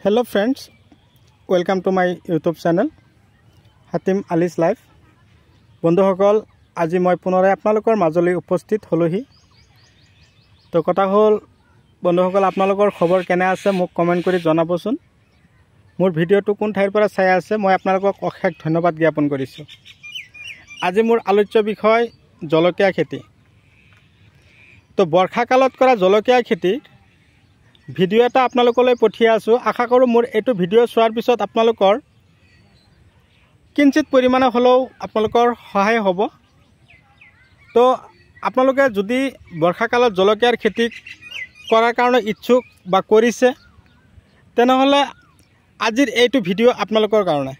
Hello friends, welcome to my YouTube channel Hatim Ali's Life. বন্ধুসকল আজি মই পুনৰাই আপোনালোকৰ মাজলৈ উপস্থিত হলোহি। তো কথা হল বন্ধুসকল আপোনালোকৰ খবৰ কেনে আছে মোক কমেন্ট কৰি জনাবচোন। মোৰ ভিডিওটো কোন ঠাইৰ পৰা চাই আছে মই আপোনালোকক অশেষ ধন্যবাদ জ্ঞাপন কৰিছো। আজি মোৰ আলোচ্য বিষয় জলকীয়া খেতি। তো বৰ্ষা কালত কৰা জলকীয়া খেতি ভিডিও এটা আপোনালোকলৈ পঠিয়াই আছো। আশা কৰো মোৰ এটো ভিডিও চোৱাৰ পিছত আপোনালোকৰ কিঞ্চিত পৰিমাণে হলেও আপোনালোকৰ সহায় হ'ব। তো আপোনালোকে যদি বৰ্ষা কালত জলকীয়াৰ খেতি কৰাৰ কাৰণে ইচ্ছুক বা কৰিছে তেনেহলে আজিৰ এইটো ভিডিও আপোনালোকৰ কাৰণে।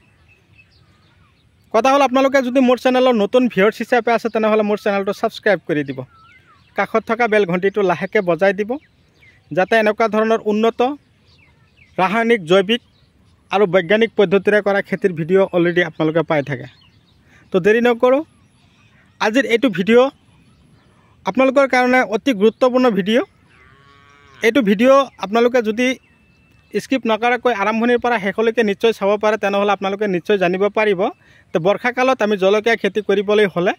কথা হল আপোনালোকে যদি মোৰ চেনেলৰ নতুন ভিউয়াৰ্স হিচাপে আছে তেনেহলে মোৰ চেনেলটো সাবস্ক্ৰাইব কৰি দিব। কাষত থকা বেল ঘণ্টিটো লাহেকে বজাই দিব যাতে এনেকুৱা ধৰণৰ উন্নত ৰাসায়নিক জৈৱিক আৰু বৈজ্ঞানিক পদ্ধতিৰে কৰা খেতিৰ ভিডিও অলৰেডি আপোনালোকে পাই থাকে। তো দেৰি নকৰো আজিৰ এইটো ভিডিও আপোনালোকৰ কাৰণে অতি গুৰুত্বপূৰ্ণ ভিডিও। এইটো ভিডিও আপোনালোকে যদি স্কিপ নকৰাকৈ আৰম্ভণিৰ পৰা শেষলৈকে নিশ্চয় চাব পাৰে তেনেহলে আপোনালোকে নিশ্চয় জানিব পাৰিব তো বৰ্ষা কালত আমি জলকীয়া খেতি কৰিবলৈ হলে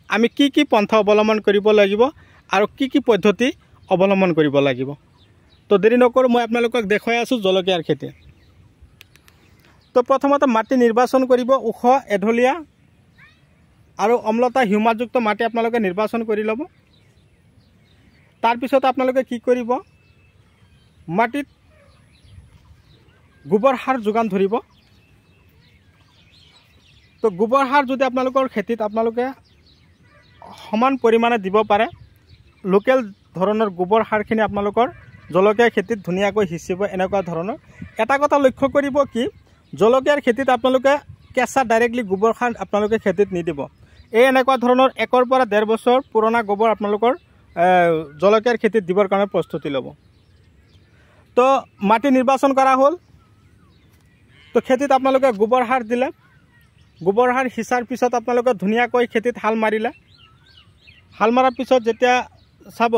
আমি কি কি পন্থা অৱলম্বন কৰিব লাগিব আৰু কি কি পদ্ধতি অৱলম্বন কৰিব লাগিব। তো দেৰি নকৰো মই আপোনালোকক দেখাই আছো জলকীয়াৰ খেতি। তো প্ৰথমতে মাটি নিৰ্বাচন কৰিব ওখ এঢলীয়া আৰু অম্লতা হিউমাসযুক্ত মাটি আপোনালোকে নিৰ্বাচন কৰি ল'ব। তাৰ পিছত আপোনালোকে কি কৰিব মাটিত গোবৰ সাৰ যোগান ধৰিব। তো গোবৰ সাৰ যদি আপোনালোকৰ খেতিত আপোনালোকে সমান পৰিমাণে দিব পাৰে লোকেল ধৰণৰ গোবৰ সাৰখিনি আপোনালোকৰ জলকীয়া খেতিত ধুনীয়াকৈ সিঁচিব। এনেকুৱা ধৰণৰ এটা কথা লক্ষ্য কৰিব কি জলকীয়াৰ খেতিত আপোনালোকে কেঁচা ডাইৰেক্টলি গোবৰ সাৰ আপোনালোকে খেতিত নিদিব। এই এনেকুৱা ধৰণৰ 1 পৰা 1.5 বছৰ পুৰণা গোবৰ আপোনালোকৰ জলকীয়াৰ খেতিত দিবৰ কাৰণে প্ৰস্তুতি ল'ব। তো মাটি নিৰ্বাচন কৰা হ'ল। তো খেতিত আপোনালোকে গোবৰ সাৰ দিলে গোবৰ সাৰ সিঁচাৰ পিছত আপোনালোকে ধুনীয়াকৈ খেতিত হাল মাৰিলে। হাল মাৰাৰ পিছত যেতিয়া চাব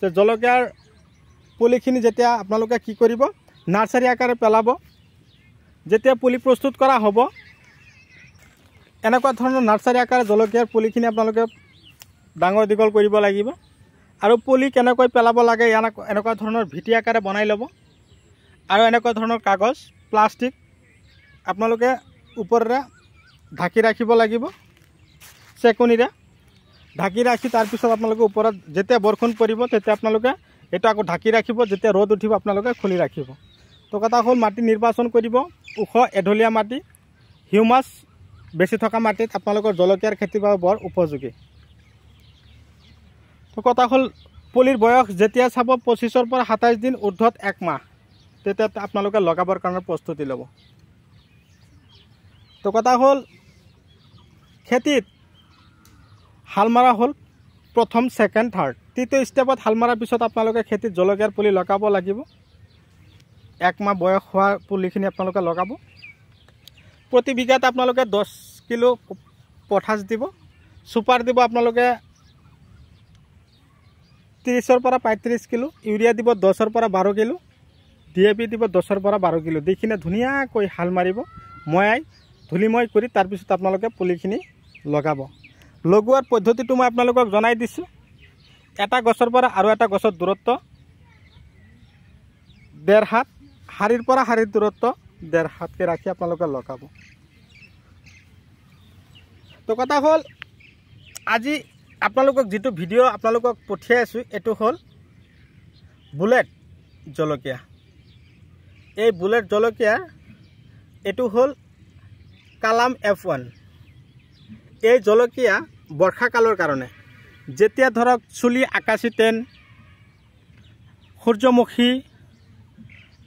যে জলকীয়াৰ পুলিখিনি যেতিয়া আপোনালোকে কি কৰিব নাৰ্সাৰী আকাৰে পেলাব। যেতিয়া পুলি প্ৰস্তুত কৰা হ'ব এনেকুৱা ধৰণৰ নাৰ্সাৰী আকাৰে জলকীয়াৰ পুলিখিনি আপোনালোকে ডাঙৰ দীঘল কৰিব লাগিব আৰু পুলি কেনেকৈ পেলাব লাগে এনেকুৱা ধৰণৰ ভিটি আকাৰে বনাই ল'ব। আৰু এনেকুৱা ধৰণৰ কাগজ প্লাষ্টিক আপোনালোকে ওপৰেৰে ঢাকি ৰাখিব লাগিব চেকনিৰে ঢাকি ৰাখি তাৰ পিছত আপোনালোকে ওপৰত যেতিয়া বৰষুণ পৰিব তেতিয়া আপোনালোকে এটা আকৌ ঢাকি ৰাখিব। যেতিয়া ৰ'দ উঠিব আপোনালোকে খুলি ৰাখিব। তো কথা হ'ল মাটি নিৰ্বাচন কৰিব ওখ এঢলীয়া মাটি হিউমাস বেছি থকা মাটিত আপোনালোকৰ জলকীয়াৰ খেতিৰ বাবে বৰ উপযোগী। তো কথা হ'ল পুলিৰ বয়স যেতিয়া চাব 25 পৰা 27 দিন ঊৰ্ধ্বত 1 মাহ তেতিয়া আপোনালোকে লগাবৰ কাৰণে প্ৰস্তুতি ল'ব। তো কথা হ'ল খেতিত হাল মাৰা হ'ল প্ৰথম সেকেন্ড থাৰ্ড তৃতীয় ষ্টেপত হাল মাৰাৰ পিছত আপোনালোকে খেতিত জলকীয়াৰ পুলি লগাব লাগিব। 1 মাহ বয়স হোৱা পুলিখিনি আপোনালোকে লগাব। প্ৰতি বিঘাত আপোনালোকে 10 কিলো পটাছ দিব। সুপাৰ দিব আপোনালোকে 30 পৰা 35 কিলো। ইউৰিয়া দিব 10 পৰা 12 কিলো। ডিএপি দিব 10 পৰা 12 কিলো দি কিনে ধুনীয়াকৈ হাল মাৰিব ময়াই ধুলিময় কৰি তাৰ পিছত আপোনালোকে পুলিখিনি লগাব। লগোৱাৰ পদ্ধতিটো মই আপোনালোকক জনাই দিছোঁ। এটা গছৰ পৰা আৰু এটা গছৰ দূৰত্ব 1.5 হাত হাৰিৰ পৰা হাৰিৰ দূৰত্ব 1.5 হাতকে ৰাখি আপোনালোকে লগাব। তো কথা হ'ল আজি আপোনালোকক যেটো ভিডিও আপোনালোকক পঠিয়াই আছো এটো হ'ল বুলেট জলকীয়া। এই বুলেট জলকীয়া এটো হ'ল কালাম F1। এই জলকীয়া বৰ্ষা কালৰ কাৰণে যেতিয়া ধৰক চুলি আকাশী টেন সূৰ্যমুখী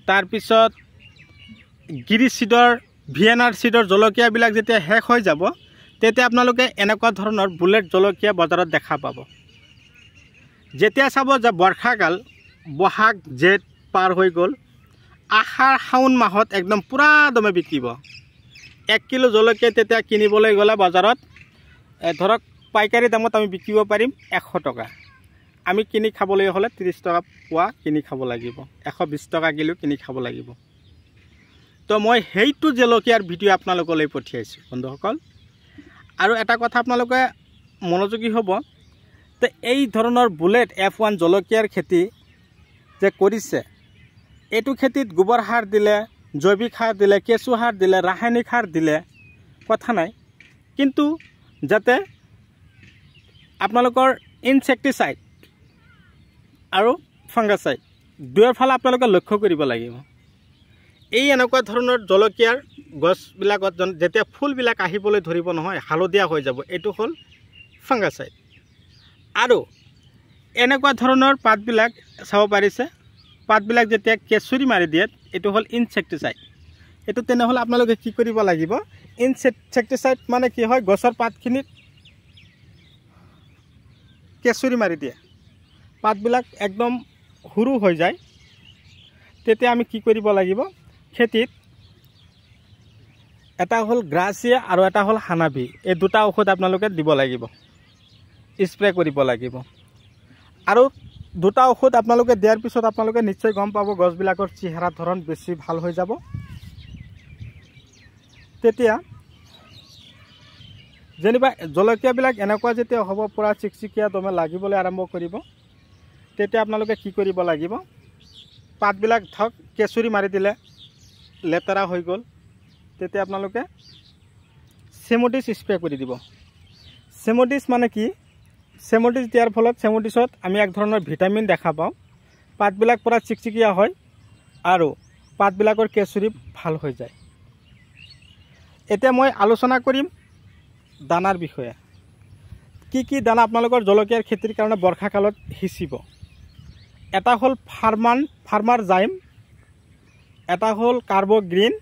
তাৰ পিছত গিৰি সিডৰ ভিয়েনাৰ সিডৰ জলকীয়াবিলাক যেতিয়া শেষ হৈ যাব তেতিয়া আপোনালোকে এনেকুৱা ধৰণৰ বুলেট জলকীয়া বজাৰত দেখা পাব। যেতিয়া চাব যে বৰ্ষা কাল বহাগ জেঠ পাৰ হৈ গ'ল আহাৰ শাওন মাহত একদম পুৰা দমে বিকিব। 1 কিলো জলকীয়া তেতিয়া কিনিবলৈ গ'লে বজাৰত ধৰক পাইকাৰী দামত আমি বিকিব পাৰিম 100 টকা। আমি কিনি খাবলৈ হলে 30 টকা পোৱা কিনি খাব লাগিব 120 টকা কিলো কিনি খাব লাগিব। তো মই সেইটো জলকীয়াৰ ভিডিঅ' আপোনালোকলৈ পঠিয়াইছোঁ বন্ধুসকল। আৰু এটা কথা আপোনালোকে মনোযোগী হ'ব, তো এই ধৰণৰ বুলেট F1 জলকীয়াৰ খেতি যে কৰিছে, এইটো খেতিত গোবৰ সাৰ দিলে, জৈৱিক সাৰ দিলে, কেঁচু সাৰ দিলে, ৰাসায়নিক সাৰ দিলে কথা নাই, কিন্তু যাতে আপোনালোকৰ ইনচেক্টিচাইড আৰু ফাংগাচাইড দুয়োৰ ফালে আপোনালোকে লক্ষ্য কৰিব লাগিব। এই এনেকুৱা ধৰণৰ জলকীয়াৰ গছবিলাকত যেতিয়া ফুলবিলাক আহিবলৈ ধৰিব নহয়, হালধীয়া হৈ যাব, এইটো হ'ল ফাংগাচাইড। আৰু এনেকুৱা ধৰণৰ পাতবিলাক চাব পাৰিছে, পাতবিলাক যেতিয়া কেঁচুৰি মাৰি দিয়ে, এইটো হ'ল ইনচেক্টিচাইড। এইটো তেনেহ'লে আপোনালোকে কি কৰিব লাগিব, ইনচেক্টিচাইড মানে কি হয়, গছৰ পাতখিনিত কেঁচুৰি মাৰি দিয়ে, পাতবিলাক একদম সৰু হৈ যায়, তেতিয়া আমি কি কৰিব লাগিব, খেতিত এটা হ'ল গ্ৰাছিয়া আৰু এটা হ'ল হানাভি, এই দুটা ঔষধ আপোনালোকে দিব লাগিব, স্প্ৰে কৰিব লাগিব। আৰু দুটা ঔষধ আপোনালোকে দিয়াৰ পিছত আপোনালোকে নিশ্চয় গম পাব গছবিলাকৰ চেহেৰা ধৰণ বেছি ভাল হৈ যাব। তেতিয়া যেনিবা জলকীয়াবিলাক এনেকুৱা যেতিয়া হ'ব, পূৰা চিকচিকীয়া দমে লাগিবলৈ আৰম্ভ কৰিব, তেতিয়া আপোনালোকে কি কৰিব লাগিব, পাতবিলাক ধৰক কেঁচুৰি মাৰি দিলে, লেতেৰা হৈ গ'ল, তেতিয়া আপোনালোকে চেমোডিছ স্প্ৰে কৰি দিব। চেমোডিছ মানে কি, চেমোডিছ দিয়াৰ ফলত চেমোডিছত আমি এক ধৰণৰ ভিটামিন দেখা পাওঁ, পাতবিলাক পূৰা চিকচিকীয়া হয় আৰু পাতবিলাকৰ কেঁচুৰি ভাল হৈ যায়। এতিয়া মই আলোচনা কৰিম দানাৰ বিষয়ে। কি কি দানা আপোনালোকৰ জলকীয়াৰ খেতিৰ কাৰণে বৰ্ষাকালত সিঁচিব। এটা হ'ল ফাৰ্মাৰ জাইম, এটা হ'ল Carb Green,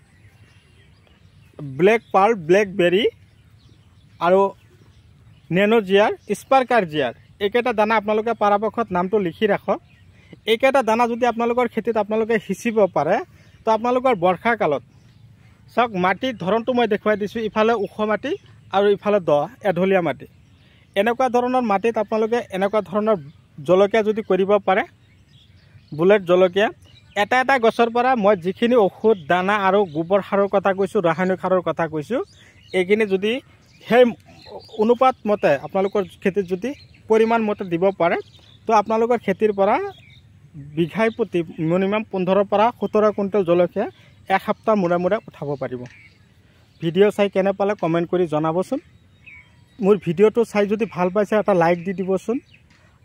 Black Pearl, Blackberry আৰু নেনোজিয়াৰ, স্পাৰ্কাৰ জিয়াৰ, এইকেইটা দানা আপোনালোকে পৰাপক্ষত নামটো লিখি ৰাখক। এইকেইটা দানা যদি আপোনালোকৰ খেতিত আপোনালোকে সিঁচিব পাৰে, তো আপোনালোকৰ বৰ্ষাকালত চাওক, মাটিৰ ধৰণটো মই দেখুৱাই দিছোঁ, ইফালে ওখ মাটি আৰু ইফালে দ এঢলীয়া মাটি। এনেকুৱা ধৰণৰ মাটিত আপোনালোকে এনেকুৱা ধৰণৰ জলকীয়া যদি কৰিব পাৰে, বুলেট জলকীয়া, এটা এটা গছৰ পৰা মই যিখিনি ঔষধ দানা আৰু গোবৰ সাৰৰ কথা কৈছোঁ, ৰাসায়নিক সাৰৰ কথা কৈছোঁ, এইখিনি যদি সেই অনুপাত মতে আপোনালোকৰ খেতিত যদি পৰিমাণ মতে দিব পাৰে, তো আপোনালোকৰ খেতিৰ পৰা বিঘাই প্ৰতি মিনিমাম 15 পৰা 17 কুইণ্টেল জলকীয়া এসপ্তাহ মূৰে মূৰে উঠাব পাৰিব। ভিডিঅ' চাই কেনে পালে কমেণ্ট কৰি জনাবচোন। মোৰ ভিডিঅ'টো চাই যদি ভাল পাইছে এটা লাইক দি দিবচোন,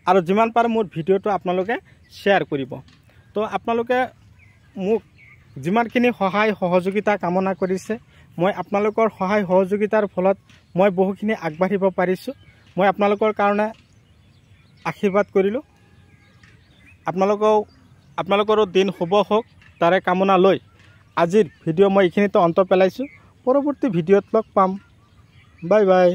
আৰু যিমান পাৰে মোৰ ভিডিঅ'টো আপোনালোকে শ্বেয়াৰ কৰিব। তো আপোনালোকে মোক যিমানখিনি সহায় সহযোগিতা কামনা কৰিছে, মই আপোনালোকৰ সহায় সহযোগিতাৰ ফলত মই বহুখিনি আগবাঢ়িব পাৰিছোঁ। মই আপোনালোকৰ কাৰণে আশীৰ্বাদ কৰিলোঁ। আপোনালোকৰো দিন শুভ হওক তাৰে কামনা লৈ আজিৰ ভিডিঅ' মই এইখিনিতে অন্ত পেলাইছোঁ। পৰৱৰ্তী ভিডিঅ'ত লগ পাম। Bye bye.